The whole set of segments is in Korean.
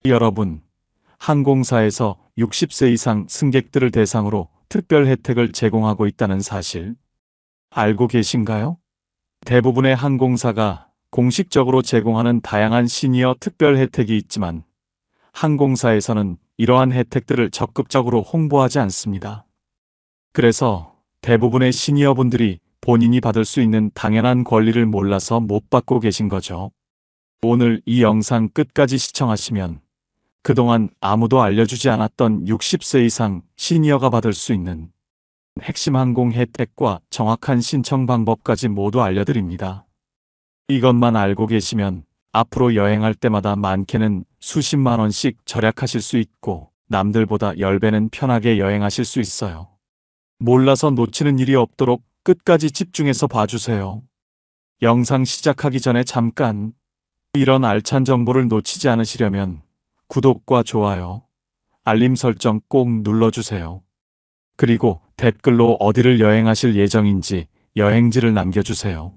여러분, 항공사에서 60세 이상 승객들을 대상으로 특별 혜택을 제공하고 있다는 사실 알고 계신가요? 대부분의 항공사가 공식적으로 제공하는 다양한 시니어 특별 혜택이 있지만 항공사에서는 이러한 혜택들을 적극적으로 홍보하지 않습니다. 그래서 대부분의 시니어분들이 본인이 받을 수 있는 당연한 권리를 몰라서 못 받고 계신 거죠. 오늘 이 영상 끝까지 시청하시면 그동안 아무도 알려주지 않았던 60세 이상 시니어가 받을 수 있는 핵심 항공 혜택과 정확한 신청 방법까지 모두 알려드립니다. 이것만 알고 계시면 앞으로 여행할 때마다 많게는 수십만 원씩 절약하실 수 있고 남들보다 10배는 편하게 여행하실 수 있어요. 몰라서 놓치는 일이 없도록 끝까지 집중해서 봐주세요. 영상 시작하기 전에 잠깐, 이런 알찬 정보를 놓치지 않으시려면 구독과 좋아요, 알림 설정 꼭 눌러주세요. 그리고 댓글로 어디를 여행하실 예정인지 여행지를 남겨주세요.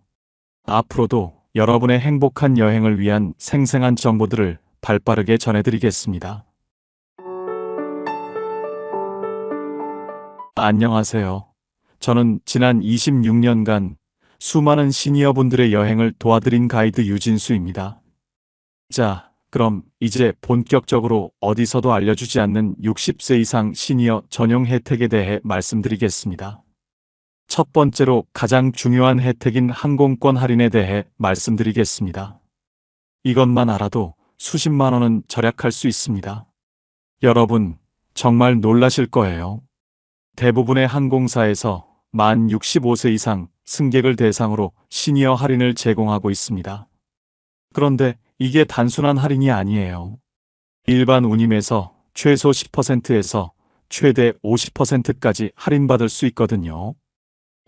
앞으로도 여러분의 행복한 여행을 위한 생생한 정보들을 발빠르게 전해드리겠습니다. 안녕하세요. 저는 지난 26년간 수많은 시니어분들의 여행을 도와드린 가이드 유진수입니다. 자, 그럼 이제 본격적으로 어디서도 알려주지 않는 60세 이상 시니어 전용 혜택에 대해 말씀드리겠습니다. 첫 번째로 가장 중요한 혜택인 항공권 할인에 대해 말씀드리겠습니다. 이것만 알아도 수십만 원은 절약할 수 있습니다. 여러분, 정말 놀라실 거예요. 대부분의 항공사에서 만 65세 이상 승객을 대상으로 시니어 할인을 제공하고 있습니다. 그런데 이게 단순한 할인이 아니에요. 일반 운임에서 최소 10%에서 최대 50%까지 할인받을 수 있거든요.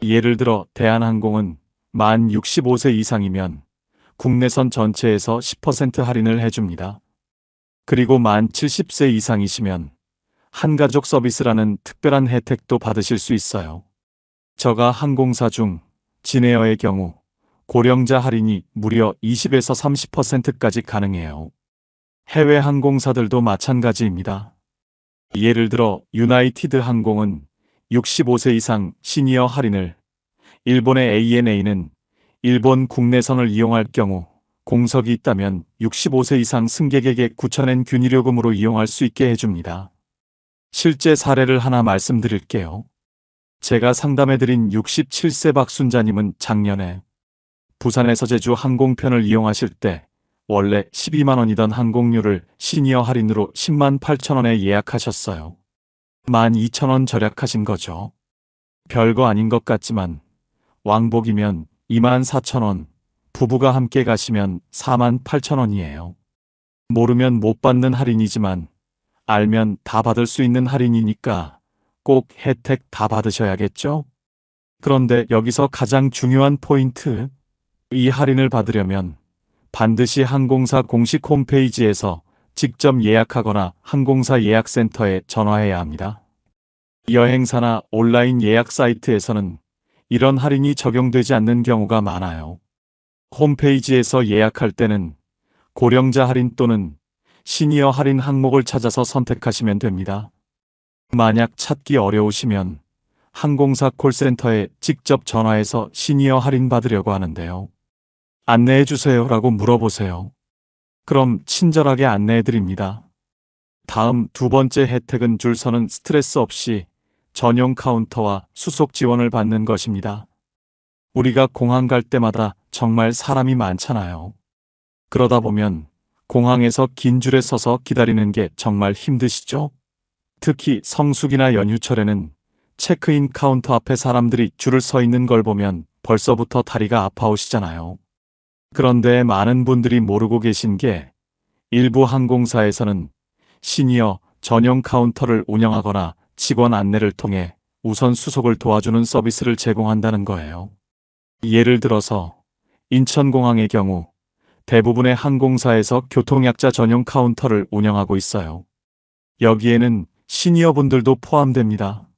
예를 들어 대한항공은 만 65세 이상이면 국내선 전체에서 10% 할인을 해줍니다. 그리고 만 70세 이상이시면 한가족 서비스라는 특별한 혜택도 받으실 수 있어요. 저가 항공사 중 진에어의 경우 고령자 할인이 무려 20에서 30%까지 가능해요. 해외 항공사들도 마찬가지입니다. 예를 들어 유나이티드 항공은 65세 이상 시니어 할인을, 일본의 ANA는 일본 국내선을 이용할 경우 공석이 있다면 65세 이상 승객에게 9,000엔 균일요금으로 이용할 수 있게 해줍니다. 실제 사례를 하나 말씀드릴게요. 제가 상담해드린 67세 박순자님은 작년에 부산에서 제주 항공편을 이용하실 때 원래 12만 원이던 항공료를 시니어 할인으로 10만 8천 원에 예약하셨어요. 12,000원 절약하신 거죠. 별거 아닌 것 같지만 왕복이면 24,000원, 부부가 함께 가시면 48,000원이에요. 모르면 못 받는 할인이지만 알면 다 받을 수 있는 할인이니까 꼭 혜택 다 받으셔야겠죠? 그런데 여기서 가장 중요한 포인트, 이 할인을 받으려면 반드시 항공사 공식 홈페이지에서 직접 예약하거나 항공사 예약센터에 전화해야 합니다. 여행사나 온라인 예약 사이트에서는 이런 할인이 적용되지 않는 경우가 많아요. 홈페이지에서 예약할 때는 고령자 할인 또는 시니어 할인 항목을 찾아서 선택하시면 됩니다. 만약 찾기 어려우시면 항공사 콜센터에 직접 전화해서 시니어 할인 받으려고 하는데요. 안내해주세요 라고 물어보세요. 그럼 친절하게 안내해드립니다. 다음 두 번째 혜택은 줄 서는 스트레스 없이 전용 카운터와 수속 지원을 받는 것입니다. 우리가 공항 갈 때마다 정말 사람이 많잖아요. 그러다 보면 공항에서 긴 줄에 서서 기다리는 게 정말 힘드시죠? 특히 성수기나 연휴철에는 체크인 카운터 앞에 사람들이 줄을 서 있는 걸 보면 벌써부터 다리가 아파오시잖아요. 그런데 많은 분들이 모르고 계신 게 일부 항공사에서는 시니어 전용 카운터를 운영하거나 직원 안내를 통해 우선 수속을 도와주는 서비스를 제공한다는 거예요. 예를 들어서 인천공항의 경우 대부분의 항공사에서 교통약자 전용 카운터를 운영하고 있어요. 여기에는 시니어분들도 포함됩니다.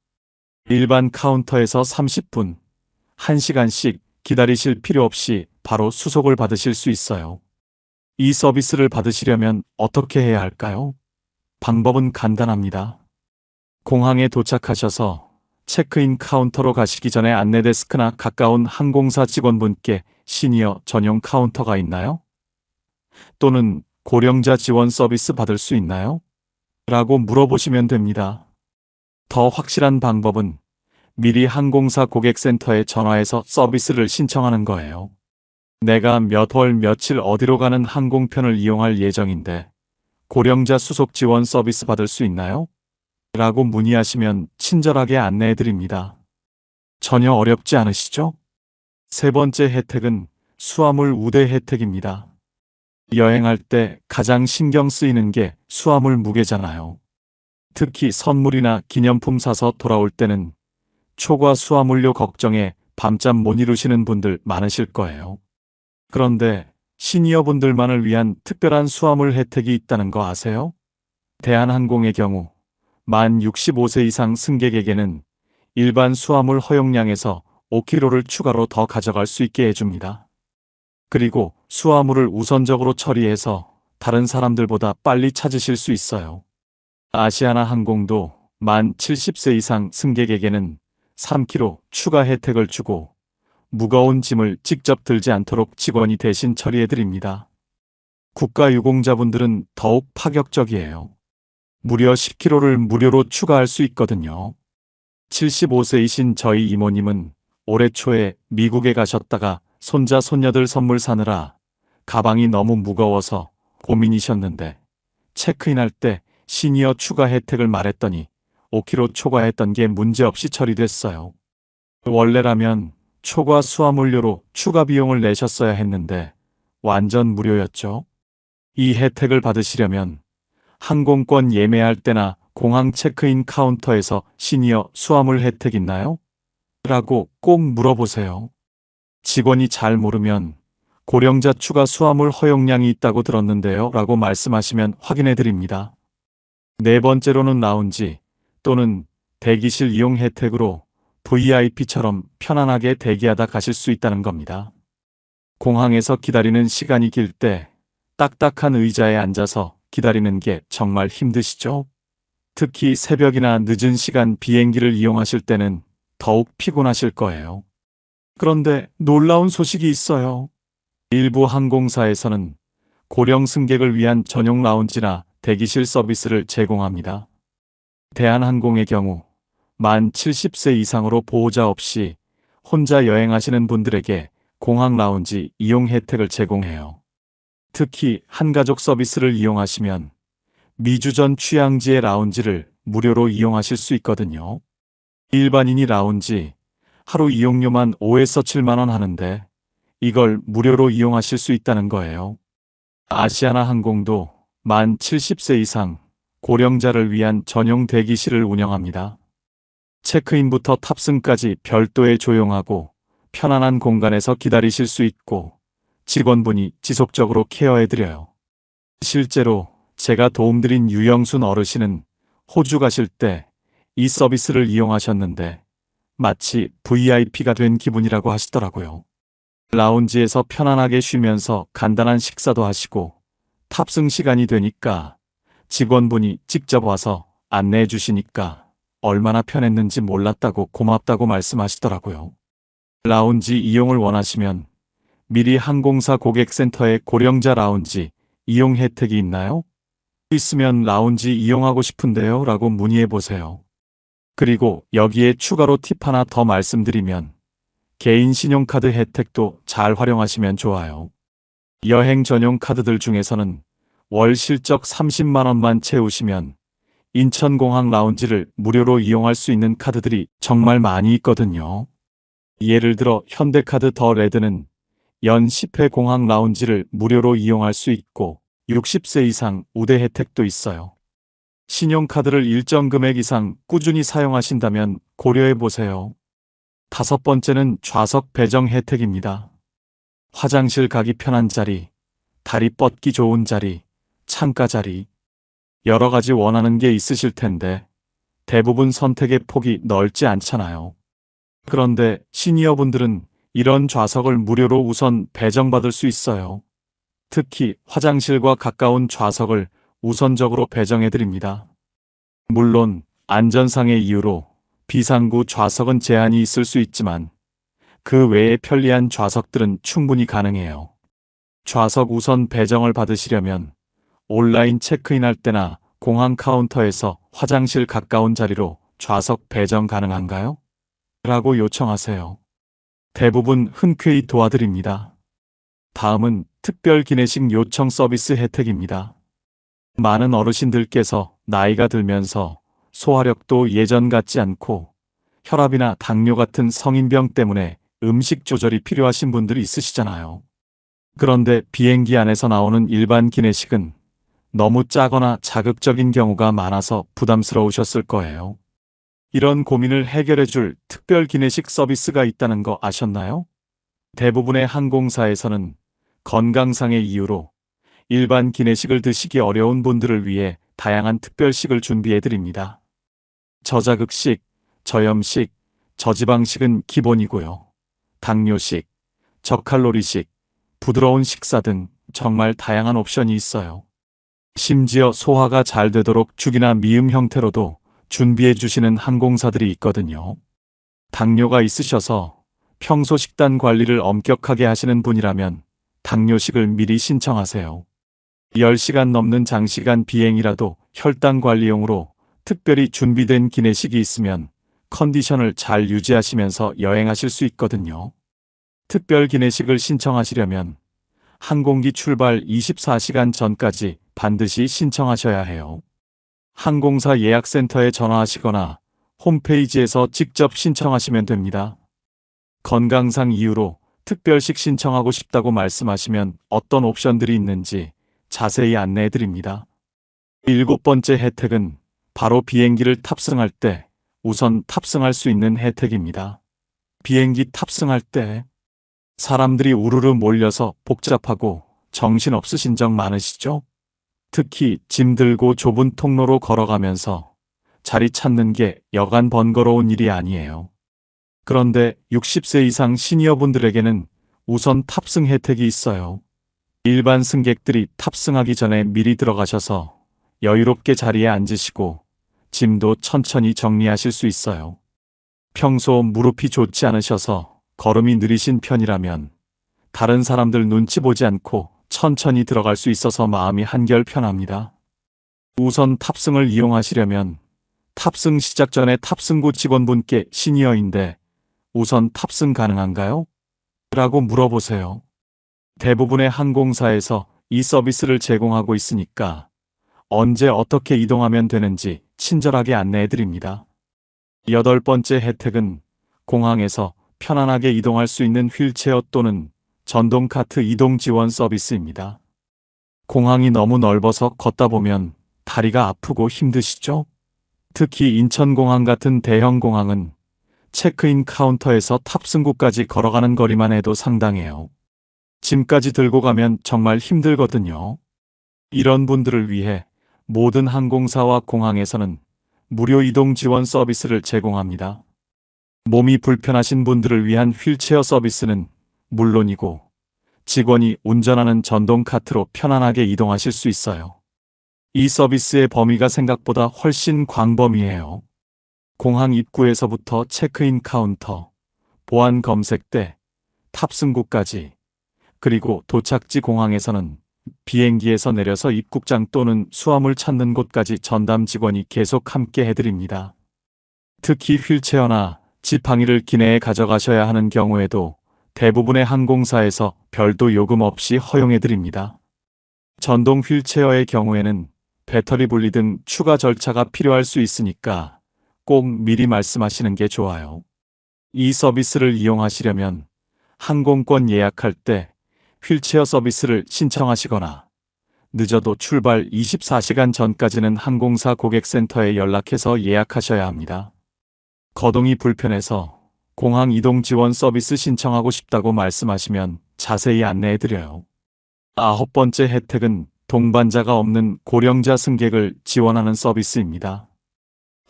일반 카운터에서 30분, 1시간씩 기다리실 필요 없이 바로 수속을 받으실 수 있어요. 이 서비스를 받으시려면 어떻게 해야 할까요? 방법은 간단합니다. 공항에 도착하셔서 체크인 카운터로 가시기 전에 안내 데스크나 가까운 항공사 직원분께 시니어 전용 카운터가 있나요? 또는 고령자 지원 서비스 받을 수 있나요? 라고 물어보시면 됩니다. 더 확실한 방법은 미리 항공사 고객센터에 전화해서 서비스를 신청하는 거예요. 내가 몇 월 며칠 어디로 가는 항공편을 이용할 예정인데 고령자 수속 지원 서비스 받을 수 있나요? 라고 문의하시면 친절하게 안내해 드립니다. 전혀 어렵지 않으시죠? 세 번째 혜택은 수화물 우대 혜택입니다. 여행할 때 가장 신경 쓰이는 게 수화물 무게잖아요. 특히 선물이나 기념품 사서 돌아올 때는 초과 수화물료 걱정에 밤잠 못 이루시는 분들 많으실 거예요. 그런데 시니어분들만을 위한 특별한 수화물 혜택이 있다는 거 아세요? 대한항공의 경우 만 65세 이상 승객에게는 일반 수화물 허용량에서 5kg를 추가로 더 가져갈 수 있게 해줍니다. 그리고 수화물을 우선적으로 처리해서 다른 사람들보다 빨리 찾으실 수 있어요. 아시아나 항공도 만 70세 이상 승객에게는 3kg 추가 혜택을 주고 무거운 짐을 직접 들지 않도록 직원이 대신 처리해드립니다. 국가유공자분들은 더욱 파격적이에요. 무려 10kg를 무료로 추가할 수 있거든요. 75세이신 저희 이모님은 올해 초에 미국에 가셨다가 손자 손녀들 선물 사느라 가방이 너무 무거워서 고민이셨는데 체크인할 때 시니어 추가 혜택을 말했더니 5kg 초과했던 게 문제없이 처리됐어요. 원래라면 초과 수화물료로 추가 비용을 내셨어야 했는데 완전 무료였죠. 이 혜택을 받으시려면 항공권 예매할 때나 공항 체크인 카운터에서 시니어 수화물 혜택 있나요? 라고 꼭 물어보세요. 직원이 잘 모르면 고령자 추가 수화물 허용량이 있다고 들었는데요 라고 말씀하시면 확인해 드립니다. 네 번째로는 라운지 또는 대기실 이용 혜택으로 VIP처럼 편안하게 대기하다 가실 수 있다는 겁니다. 공항에서 기다리는 시간이 길 때 딱딱한 의자에 앉아서 기다리는 게 정말 힘드시죠? 특히 새벽이나 늦은 시간 비행기를 이용하실 때는 더욱 피곤하실 거예요. 그런데 놀라운 소식이 있어요. 일부 항공사에서는 고령 승객을 위한 전용 라운지나 대기실 서비스를 제공합니다. 대한항공의 경우 만 70세 이상으로 보호자 없이 혼자 여행하시는 분들에게 공항 라운지 이용 혜택을 제공해요. 특히 한가족 서비스를 이용하시면 미주전 취향지의 라운지를 무료로 이용하실 수 있거든요. 일반인이 라운지 하루 이용료만 5에서 7만 원 하는데 이걸 무료로 이용하실 수 있다는 거예요. 아시아나 항공도 만 70세 이상 고령자를 위한 전용 대기실을 운영합니다. 체크인부터 탑승까지 별도의 조용하고 편안한 공간에서 기다리실 수 있고 직원분이 지속적으로 케어해드려요. 실제로 제가 도움드린 유영순 어르신은 호주 가실 때 이 서비스를 이용하셨는데 마치 VIP가 된 기분이라고 하시더라고요. 라운지에서 편안하게 쉬면서 간단한 식사도 하시고 탑승 시간이 되니까 직원분이 직접 와서 안내해 주시니까 얼마나 편했는지 몰랐다고 고맙다고 말씀하시더라고요. 라운지 이용을 원하시면 미리 항공사 고객센터에 고령자 라운지 이용 혜택이 있나요? 있으면 라운지 이용하고 싶은데요 라고 문의해 보세요. 그리고 여기에 추가로 팁 하나 더 말씀드리면 개인 신용카드 혜택도 잘 활용하시면 좋아요. 여행 전용 카드들 중에서는 월 실적 30만 원만 채우시면 인천공항 라운지를 무료로 이용할 수 있는 카드들이 정말 많이 있거든요. 예를 들어 현대카드 더 레드는 연 10회 공항 라운지를 무료로 이용할 수 있고 60세 이상 우대 혜택도 있어요. 신용카드를 일정 금액 이상 꾸준히 사용하신다면 고려해 보세요. 다섯 번째는 좌석 배정 혜택입니다. 화장실 가기 편한 자리, 다리 뻗기 좋은 자리, 창가 자리, 여러 가지 원하는 게 있으실 텐데 대부분 선택의 폭이 넓지 않잖아요. 그런데 시니어분들은 이런 좌석을 무료로 우선 배정받을 수 있어요. 특히 화장실과 가까운 좌석을 우선적으로 배정해 드립니다. 물론 안전상의 이유로 비상구 좌석은 제한이 있을 수 있지만 그 외에 편리한 좌석들은 충분히 가능해요. 좌석 우선 배정을 받으시려면 온라인 체크인할 때나 공항 카운터에서 화장실 가까운 자리로 좌석 배정 가능한가요? 라고 요청하세요. 대부분 흔쾌히 도와드립니다. 다음은 특별 기내식 요청 서비스 혜택입니다. 많은 어르신들께서 나이가 들면서 소화력도 예전 같지 않고 혈압이나 당뇨 같은 성인병 때문에 음식 조절이 필요하신 분들이 있으시잖아요. 그런데 비행기 안에서 나오는 일반 기내식은 너무 짜거나 자극적인 경우가 많아서 부담스러우셨을 거예요. 이런 고민을 해결해줄 특별 기내식 서비스가 있다는 거 아셨나요? 대부분의 항공사에서는 건강상의 이유로 일반 기내식을 드시기 어려운 분들을 위해 다양한 특별식을 준비해드립니다. 저자극식, 저염식, 저지방식은 기본이고요. 당뇨식, 저칼로리식, 부드러운 식사 등 정말 다양한 옵션이 있어요. 심지어 소화가 잘 되도록 죽이나 미음 형태로도 준비해 주시는 항공사들이 있거든요. 당뇨가 있으셔서 평소 식단 관리를 엄격하게 하시는 분이라면 당뇨식을 미리 신청하세요. 10시간 넘는 장시간 비행이라도 혈당 관리용으로 특별히 준비된 기내식이 있으면 컨디션을 잘 유지하시면서 여행하실 수 있거든요. 특별 기내식을 신청하시려면 항공기 출발 24시간 전까지 반드시 신청하셔야 해요. 항공사 예약센터에 전화하시거나 홈페이지에서 직접 신청하시면 됩니다. 건강상 이유로 특별식 신청하고 싶다고 말씀하시면 어떤 옵션들이 있는지 자세히 안내해 드립니다. 7번째 혜택은 바로 비행기를 탑승할 때 우선 탑승할 수 있는 혜택입니다. 비행기 탑승할 때 사람들이 우르르 몰려서 복잡하고 정신없으신 적 많으시죠? 특히 짐 들고 좁은 통로로 걸어가면서 자리 찾는 게 여간 번거로운 일이 아니에요. 그런데 60세 이상 시니어분들에게는 우선 탑승 혜택이 있어요. 일반 승객들이 탑승하기 전에 미리 들어가셔서 여유롭게 자리에 앉으시고 짐도 천천히 정리하실 수 있어요. 평소 무릎이 좋지 않으셔서 걸음이 느리신 편이라면 다른 사람들 눈치 보지 않고 천천히 들어갈 수 있어서 마음이 한결 편합니다. 우선 탑승을 이용하시려면 탑승 시작 전에 탑승구 직원분께 시니어인데 우선 탑승 가능한가요? 라고 물어보세요. 대부분의 항공사에서 이 서비스를 제공하고 있으니까 언제 어떻게 이동하면 되는지 친절하게 안내해 드립니다. 8번째 혜택은 공항에서 편안하게 이동할 수 있는 휠체어 또는 전동 카트 이동 지원 서비스입니다. 공항이 너무 넓어서 걷다 보면 다리가 아프고 힘드시죠? 특히 인천공항 같은 대형 공항은 체크인 카운터에서 탑승구까지 걸어가는 거리만 해도 상당해요. 짐까지 들고 가면 정말 힘들거든요. 이런 분들을 위해 모든 항공사와 공항에서는 무료 이동 지원 서비스를 제공합니다. 몸이 불편하신 분들을 위한 휠체어 서비스는 물론이고 직원이 운전하는 전동 카트로 편안하게 이동하실 수 있어요. 이 서비스의 범위가 생각보다 훨씬 광범위해요. 공항 입구에서부터 체크인 카운터, 보안 검색대, 탑승구까지, 그리고 도착지 공항에서는 비행기에서 내려서 입국장 또는 수화물 찾는 곳까지 전담 직원이 계속 함께 해드립니다. 특히 휠체어나 지팡이를 기내에 가져가셔야 하는 경우에도 대부분의 항공사에서 별도 요금 없이 허용해드립니다. 전동 휠체어의 경우에는 배터리 분리 등 추가 절차가 필요할 수 있으니까 꼭 미리 말씀하시는 게 좋아요. 이 서비스를 이용하시려면 항공권 예약할 때 휠체어 서비스를 신청하시거나 늦어도 출발 24시간 전까지는 항공사 고객센터에 연락해서 예약하셔야 합니다. 거동이 불편해서 공항 이동 지원 서비스 신청하고 싶다고 말씀하시면 자세히 안내해드려요. 9번째 혜택은 동반자가 없는 고령자 승객을 지원하는 서비스입니다.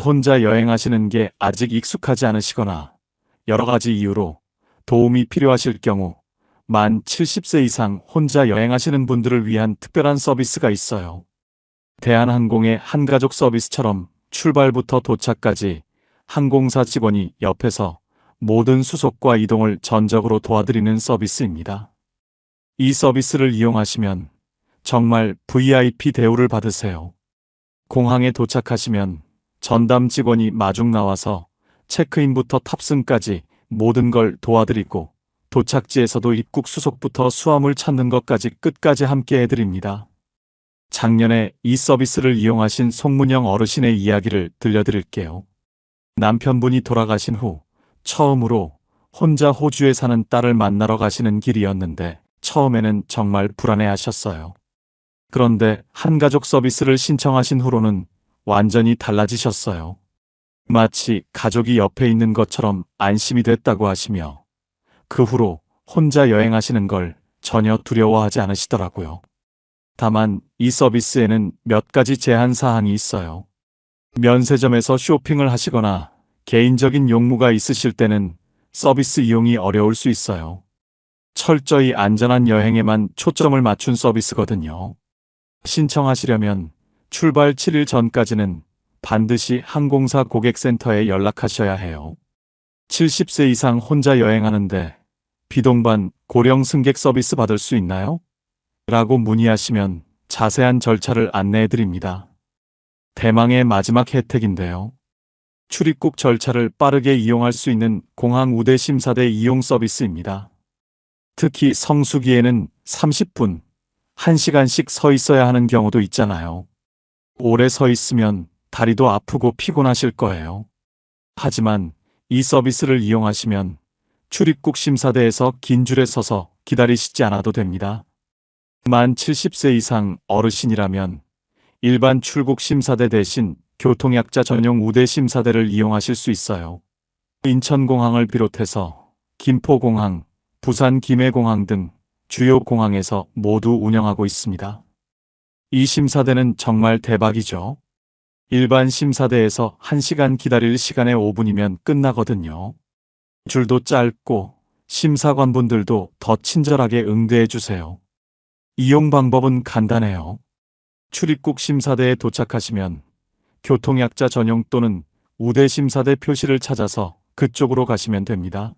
혼자 여행하시는 게 아직 익숙하지 않으시거나 여러 가지 이유로 도움이 필요하실 경우 만 70세 이상 혼자 여행하시는 분들을 위한 특별한 서비스가 있어요. 대한항공의 한가족 서비스처럼 출발부터 도착까지 항공사 직원이 옆에서 모든 수속과 이동을 전적으로 도와드리는 서비스입니다. 이 서비스를 이용하시면 정말 VIP 대우를 받으세요. 공항에 도착하시면 전담 직원이 마중 나와서 체크인부터 탑승까지 모든 걸 도와드리고 도착지에서도 입국 수속부터 수화물 찾는 것까지 끝까지 함께 해드립니다. 작년에 이 서비스를 이용하신 송문영 어르신의 이야기를 들려드릴게요. 남편분이 돌아가신 후 처음으로 혼자 호주에 사는 딸을 만나러 가시는 길이었는데 처음에는 정말 불안해하셨어요. 그런데 한가족 서비스를 신청하신 후로는 완전히 달라지셨어요. 마치 가족이 옆에 있는 것처럼 안심이 됐다고 하시며 그 후로 혼자 여행하시는 걸 전혀 두려워하지 않으시더라고요. 다만 이 서비스에는 몇 가지 제한 사항이 있어요. 면세점에서 쇼핑을 하시거나 개인적인 용무가 있으실 때는 서비스 이용이 어려울 수 있어요. 철저히 안전한 여행에만 초점을 맞춘 서비스거든요. 신청하시려면 출발 7일 전까지는 반드시 항공사 고객센터에 연락하셔야 해요. 70세 이상 혼자 여행하는데 비동반 고령 승객 서비스 받을 수 있나요? 라고 문의하시면 자세한 절차를 안내해 드립니다. 대망의 마지막 혜택인데요. 출입국 절차를 빠르게 이용할 수 있는 공항 우대 심사대 이용 서비스입니다. 특히 성수기에는 30분, 1시간씩 서 있어야 하는 경우도 있잖아요. 오래 서 있으면 다리도 아프고 피곤하실 거예요. 하지만 이 서비스를 이용하시면 출입국 심사대에서 긴 줄에 서서 기다리시지 않아도 됩니다. 만 70세 이상 어르신이라면 일반 출국 심사대 대신 교통약자 전용 우대 심사대를 이용하실 수 있어요. 인천공항을 비롯해서 김포공항, 부산 김해공항 등 주요 공항에서 모두 운영하고 있습니다. 이 심사대는 정말 대박이죠. 일반 심사대에서 1시간 기다릴 시간에 5분이면 끝나거든요. 줄도 짧고 심사관분들도 더 친절하게 응대해 주세요. 이용 방법은 간단해요. 출입국 심사대에 도착하시면 교통약자 전용 또는 우대 심사대 표시를 찾아서 그쪽으로 가시면 됩니다.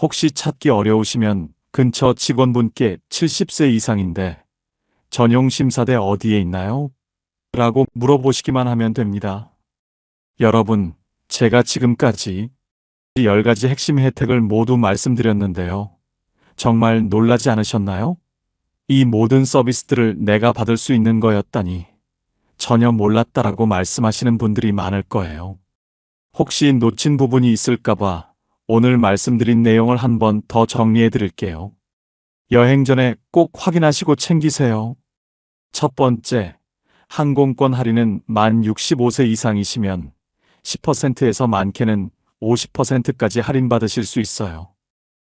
혹시 찾기 어려우시면 근처 직원분께 70세 이상인데 전용 심사대 어디에 있나요? 라고 물어보시기만 하면 됩니다. 여러분, 제가 지금까지 10가지 핵심 혜택을 모두 말씀드렸는데요. 정말 놀라지 않으셨나요? 이 모든 서비스들을 내가 받을 수 있는 거였다니 전혀 몰랐다라고 말씀하시는 분들이 많을 거예요. 혹시 놓친 부분이 있을까봐 오늘 말씀드린 내용을 한 번 더 정리해 드릴게요. 여행 전에 꼭 확인하시고 챙기세요. 첫 번째, 항공권 할인은 만 65세 이상이시면 10%에서 많게는 50%까지 할인받으실 수 있어요.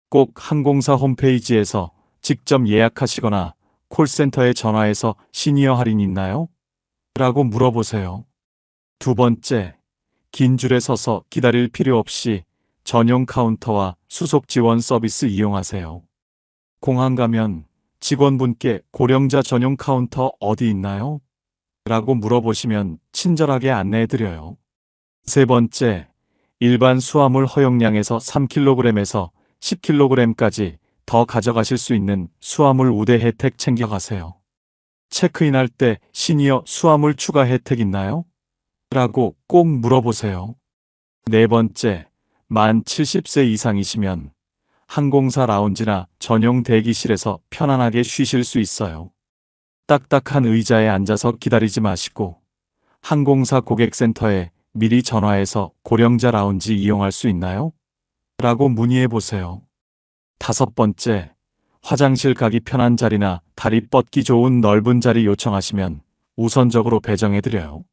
꼭 항공사 홈페이지에서 직접 예약하시거나 콜센터에 전화해서 시니어 할인 있나요? 라고 물어보세요. 두 번째, 긴 줄에 서서 기다릴 필요 없이 전용 카운터와 수속 지원 서비스 이용하세요. 공항 가면 직원분께 고령자 전용 카운터 어디 있나요? 라고 물어보시면 친절하게 안내해드려요. 세 번째, 일반 수화물 허용량에서 3kg에서 10kg까지 더 가져가실 수 있는 수화물 우대 혜택 챙겨가세요. 체크인할 때 시니어 수화물 추가 혜택 있나요? 라고 꼭 물어보세요. 네 번째, 만 70세 이상이시면 항공사 라운지나 전용 대기실에서 편안하게 쉬실 수 있어요. 딱딱한 의자에 앉아서 기다리지 마시고 항공사 고객센터에 미리 전화해서 고령자 라운지 이용할 수 있나요? 라고 문의해 보세요. 다섯 번째, 화장실 가기 편한 자리나 다리 뻗기 좋은 넓은 자리 요청하시면 우선적으로 배정해드려요.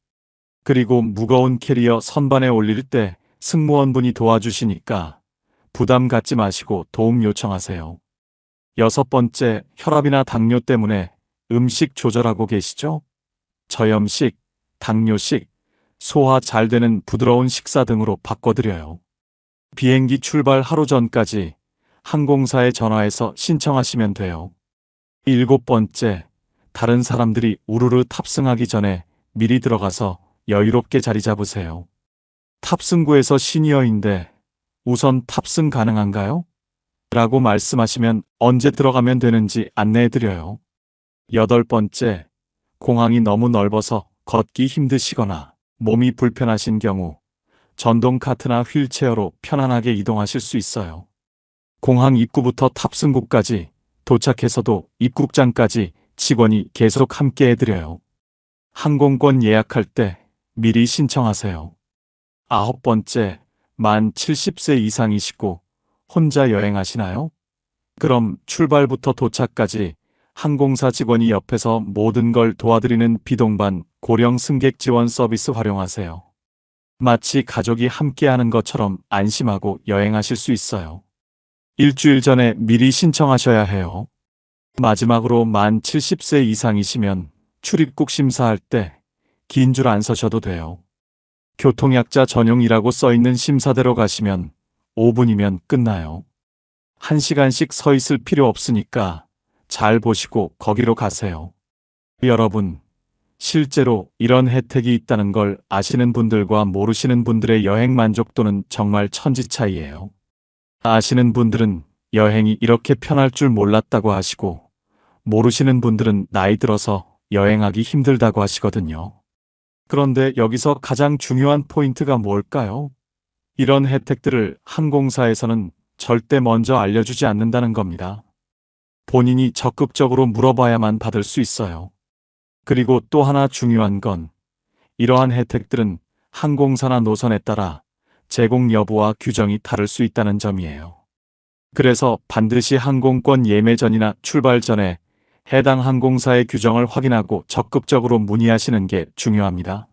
그리고 무거운 캐리어 선반에 올릴 때 승무원분이 도와주시니까 부담 갖지 마시고 도움 요청하세요. 여섯 번째, 혈압이나 당뇨 때문에 음식 조절하고 계시죠? 저염식, 당뇨식, 소화 잘 되는 부드러운 식사 등으로 바꿔드려요. 비행기 출발 하루 전까지 항공사에 전화해서 신청하시면 돼요. 7번째, 다른 사람들이 우르르 탑승하기 전에 미리 들어가서 여유롭게 자리 잡으세요. 탑승구에서 시니어인데 우선 탑승 가능한가요? 라고 말씀하시면 언제 들어가면 되는지 안내해드려요. 8번째, 공항이 너무 넓어서 걷기 힘드시거나 몸이 불편하신 경우 전동 카트나 휠체어로 편안하게 이동하실 수 있어요. 공항 입구부터 탑승구까지, 도착해서도 입국장까지 직원이 계속 함께 해드려요. 항공권 예약할 때 미리 신청하세요. 9번째, 만 70세 이상이시고 혼자 여행하시나요? 그럼 출발부터 도착까지 항공사 직원이 옆에서 모든 걸 도와드리는 비동반 고령 승객 지원 서비스 활용하세요. 마치 가족이 함께하는 것처럼 안심하고 여행하실 수 있어요. 일주일 전에 미리 신청하셔야 해요. 마지막으로 만 70세 이상이시면 출입국 심사할 때 긴 줄 안 서셔도 돼요. 교통약자 전용이라고 써있는 심사대로 가시면 5분이면 끝나요. 1시간씩 서 있을 필요 없으니까 잘 보시고 거기로 가세요. 여러분, 실제로 이런 혜택이 있다는 걸 아시는 분들과 모르시는 분들의 여행 만족도는 정말 천지 차이예요. 아시는 분들은 여행이 이렇게 편할 줄 몰랐다고 하시고, 모르시는 분들은 나이 들어서 여행하기 힘들다고 하시거든요. 그런데 여기서 가장 중요한 포인트가 뭘까요? 이런 혜택들을 항공사에서는 절대 먼저 알려주지 않는다는 겁니다. 본인이 적극적으로 물어봐야만 받을 수 있어요. 그리고 또 하나 중요한 건 이러한 혜택들은 항공사나 노선에 따라 제공 여부와 규정이 다를 수 있다는 점이에요. 그래서 반드시 항공권 예매 전이나 출발 전에 해당 항공사의 규정을 확인하고 적극적으로 문의하시는 게 중요합니다.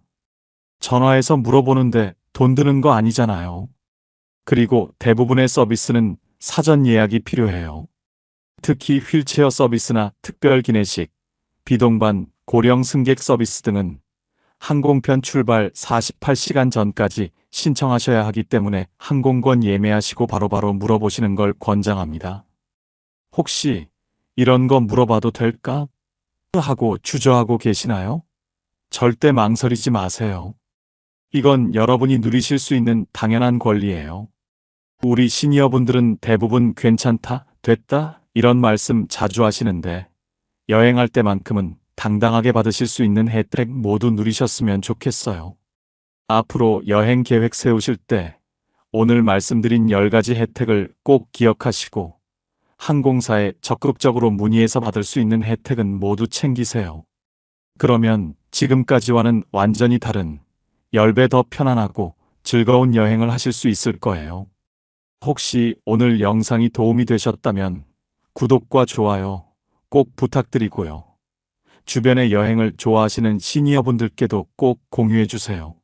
전화해서 물어보는데 돈 드는 거 아니잖아요. 그리고 대부분의 서비스는 사전 예약이 필요해요. 특히 휠체어 서비스나 특별 기내식, 비동반 고령 승객 서비스 등은 항공편 출발 48시간 전까지 신청하셔야 하기 때문에 항공권 예매하시고 바로바로 물어보시는 걸 권장합니다. 혹시 이런 거 물어봐도 될까? 하고 주저하고 계시나요? 절대 망설이지 마세요. 이건 여러분이 누리실 수 있는 당연한 권리예요. 우리 시니어분들은 대부분 괜찮다, 됐다 이런 말씀 자주 하시는데 여행할 때만큼은 당당하게 받으실 수 있는 혜택 모두 누리셨으면 좋겠어요. 앞으로 여행 계획 세우실 때 오늘 말씀드린 10가지 혜택을 꼭 기억하시고 항공사에 적극적으로 문의해서 받을 수 있는 혜택은 모두 챙기세요. 그러면 지금까지와는 완전히 다른 10배 더 편안하고 즐거운 여행을 하실 수 있을 거예요. 혹시 오늘 영상이 도움이 되셨다면 구독과 좋아요 꼭 부탁드리고요. 주변의 여행을 좋아하시는 시니어분들께도 꼭 공유해주세요.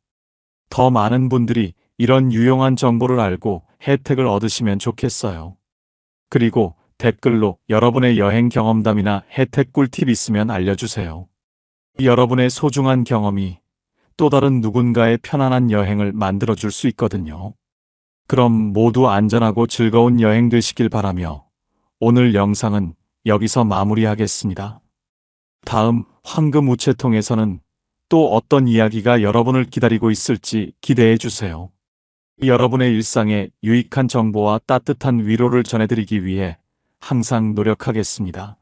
더 많은 분들이 이런 유용한 정보를 알고 혜택을 얻으시면 좋겠어요. 그리고 댓글로 여러분의 여행 경험담이나 혜택 꿀팁 있으면 알려주세요. 여러분의 소중한 경험이 또 다른 누군가의 편안한 여행을 만들어줄 수 있거든요. 그럼 모두 안전하고 즐거운 여행 되시길 바라며 오늘 영상은 여기서 마무리하겠습니다. 다음 황금 우체통에서는 또 어떤 이야기가 여러분을 기다리고 있을지 기대해 주세요. 여러분의 일상에 유익한 정보와 따뜻한 위로를 전해드리기 위해 항상 노력하겠습니다.